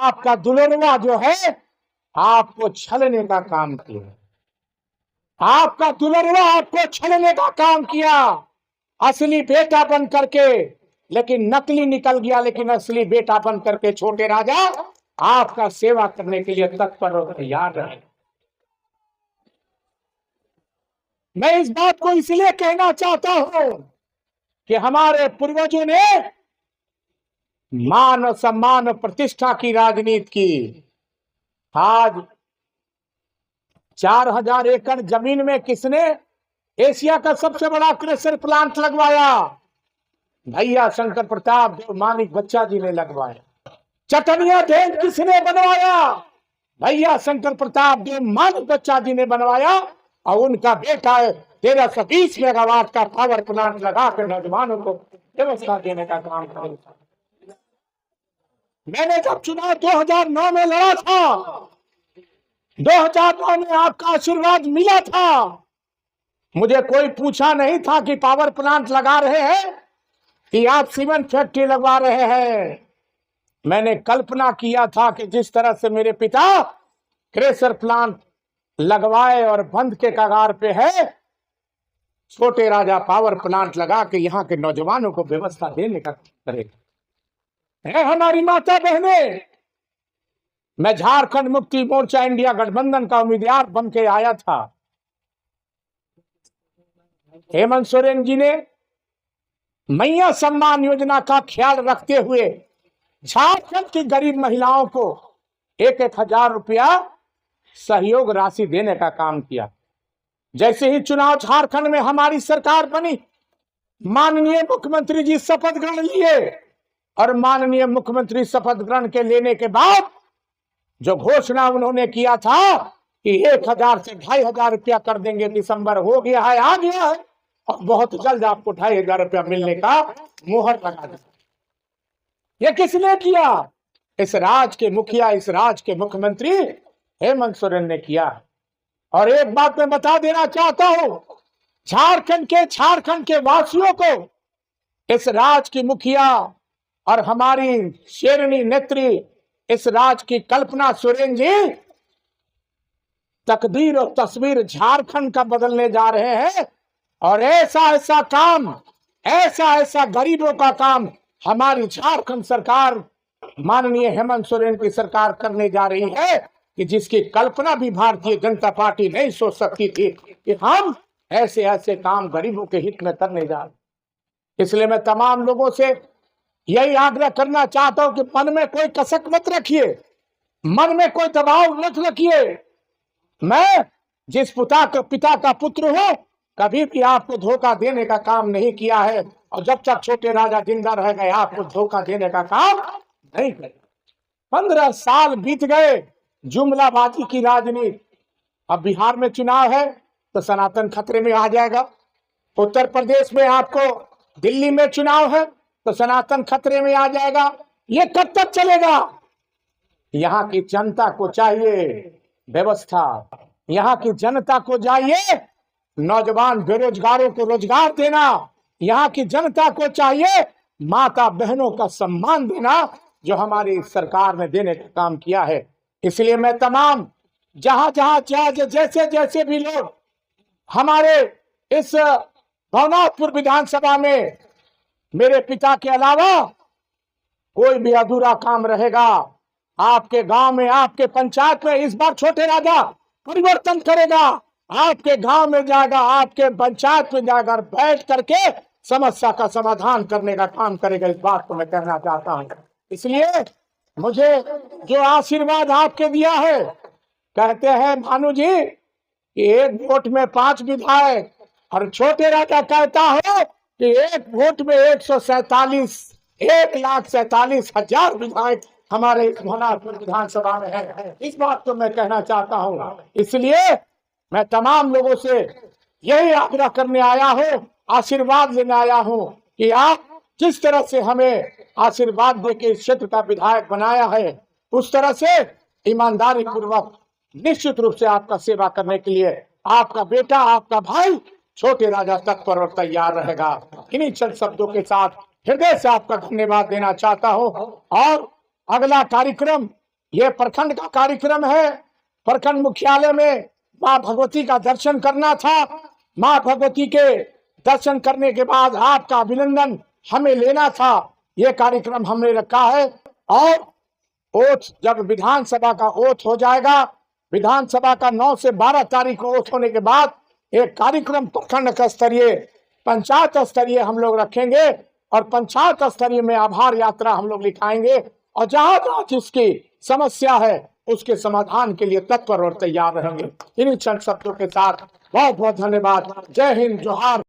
आपका दुलरुआ जो है आपको छलने का काम किया। आपका दुलरुआ आपको छलने का काम किया, असली बेटा बन करके, लेकिन नकली निकल गया, लेकिन असली बेटा बन करके छोटे राजा आपका सेवा करने के लिए तत्पर और तैयार रहे। मैं इस बात को इसलिए कहना चाहता हूं कि हमारे पूर्वजों ने मान और सम्मान और प्रतिष्ठा की राजनीति की। आज 4000 एकड़ जमीन में किसने एशिया का सबसे बड़ा क्रेशर प्लांट लगवाया? भैया शंकर प्रताप देव मानिक बच्चा जी ने लगवाया। चटनिया डैम किसने बनवाया? भैया शंकर प्रताप देव मानिक बच्चा जी ने बनवाया। और उनका बेटा 1320 मेगावाट का पावर प्लांट लगा कर नौजवानों को व्यवस्था देने का काम करेगा। मैंने जब चुनाव 2009 में लड़ा था, 2009 में आपका आशीर्वाद मिला था। मुझे कोई पूछा नहीं था कि पावर प्लांट लगा रहे हैं कि आप सीमेंट फैक्ट्री लगवा रहे हैं। मैंने कल्पना किया था कि जिस तरह से मेरे पिता क्रेशर प्लांट लगवाए और बंद के कगार पे है, छोटे राजा पावर प्लांट लगा के यहाँ के नौजवानों को व्यवस्था देने का करेगा। है हमारी माता बहने, मैं झारखंड मुक्ति मोर्चा इंडिया गठबंधन का उम्मीदवार बन के आया था। हेमंत सोरेन जी ने मैया सम्मान योजना का ख्याल रखते हुए झारखंड की गरीब महिलाओं को 1-1 हजार रुपया सहयोग राशि देने का काम किया। जैसे ही चुनाव झारखंड में हमारी सरकार बनी, माननीय मुख्यमंत्री जी शपथ ग्रहण लिए और माननीय मुख्यमंत्री शपथ ग्रहण के लेने के बाद जो घोषणा उन्होंने किया था कि 1000 से 2500 रुपया कर देंगे, दिसंबर हो गया है, आ गया है, और बहुत जल्द आपको 2500 रुपया मिलने का मुहर लगा दिया। ये किसने किया? इस राज्य के मुखिया, इस राज्य के मुख्यमंत्री हेमंत सोरेन ने किया। और एक बात मैं बता देना चाहता हूं, झारखंड के वासियों को इस राज्य की मुखिया और हमारी शेरनी नेत्री इस राज्य की कल्पना सोरेन जी तकदीर और तस्वीर झारखंड का बदलने जा रहे हैं। और ऐसा काम, ऐसा गरीबों का काम हमारी झारखंड सरकार, माननीय हेमंत सोरेन की सरकार करने जा रही है कि जिसकी कल्पना भी भारतीय जनता पार्टी नहीं सोच सकती थी कि हम ऐसे काम गरीबों के हित में करने जा रहे। इसलिए मैं तमाम लोगों से यही आग्रह करना चाहता हूं कि मन में कोई कसक मत रखिए, मन में कोई दबाव मत रखिए। मैं जिस पिता का पुत्र हूं, कभी भी आपको धोखा देने का काम नहीं किया है, और जब तक छोटे राजा जिंदा रह गए आपको धोखा देने का काम नहीं करेगा। 15 साल बीत गए जुमलाबाजी की राजनीति। अब बिहार में चुनाव है तो सनातन खतरे में आ जाएगा। उत्तर प्रदेश में आपको, दिल्ली में चुनाव है तो सनातन खतरे में आ जाएगा। ये कब तक चलेगा? यहाँ की जनता को चाहिए व्यवस्था, यहाँ की जनता को चाहिए नौजवान बेरोजगारों को रोजगार देना, यहाँ की जनता को चाहिए माता बहनों का सम्मान देना, जो हमारी सरकार ने देने का काम किया है। इसलिए मैं तमाम जहां जैसे भी लोग हमारे इस भवनाथपुर विधानसभा में मेरे पिता के अलावा कोई भी अधूरा काम रहेगा, आपके गांव में, आपके पंचायत में इस बार छोटे राजा परिवर्तन करेगा। आपके गांव में जाएगा, आपके पंचायत में जाकर बैठ करके समस्या का समाधान करने का काम करेगा। इस बात को मैं कहना चाहता हूं। इसलिए मुझे जो आशीर्वाद आपके दिया है, कहते हैं भानु जी कि 1 वोट में 5 विधायक, और छोटे राजा कहता है कि 1 वोट में 1,47,000 विधायक हमारे भवनाथपुर विधानसभा में है। इस बात को मैं कहना चाहता हूँ। इसलिए मैं तमाम लोगों से यही आग्रह करने आया हूँ, आशीर्वाद लेने आया हूँ कि आप जिस तरह से हमें आशीर्वाद देके इस क्षेत्र का विधायक बनाया है, उस तरह से ईमानदारी पूर्वक निश्चित रूप से आपका सेवा करने के लिए आपका बेटा, आपका भाई छोटे राजा तत्पर और तैयार रहेगा। इन्हीं चंद शब्दों के साथ हृदय से आपका धन्यवाद देना चाहता हूँ। और अगला कार्यक्रम ये प्रखंड का कार्यक्रम है। प्रखंड मुख्यालय में माँ भगवती का दर्शन करना था। माँ भगवती के दर्शन करने के बाद आपका अभिनंदन हमें लेना था। ये कार्यक्रम हमने रखा है। और ओथ, जब विधानसभा का ओथ हो जाएगा, विधानसभा का 9 से 12 तारीख को ओथ होने के बाद एक कार्यक्रम प्रखंड स्तरीय, पंचायत स्तरीय हम लोग रखेंगे और पंचायत स्तरीय में आभार यात्रा हम लोग लिखाएंगे और जहां जहां जिसकी समस्या है उसके समाधान के लिए तत्पर और तैयार रहेंगे। इन्हीं चंद शब्दों के साथ बहुत बहुत धन्यवाद। जय हिंद, जोहार।